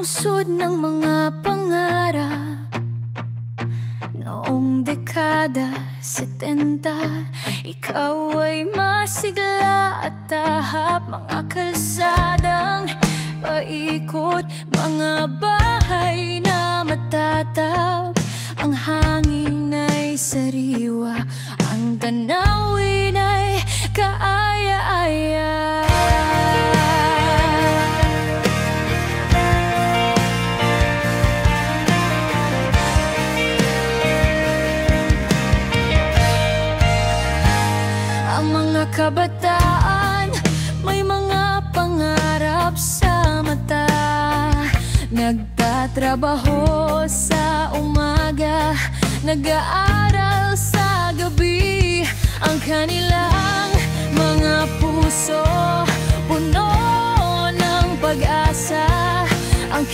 lungsod ng mga pangarap. Noong dekada 70, ikaw ay masigla at tahap. Mga kalsadang paikot, mga bahay na matatag. Ang hangin ay sariwa, ang tanawin ay kaaya-aya. Ang mga kabataan may mga pangarap sa mata. Nagtatrabaho sa umaga, nag-aaral sa gabi. Ang kanilang mga puso puno ng pag-asa. Ang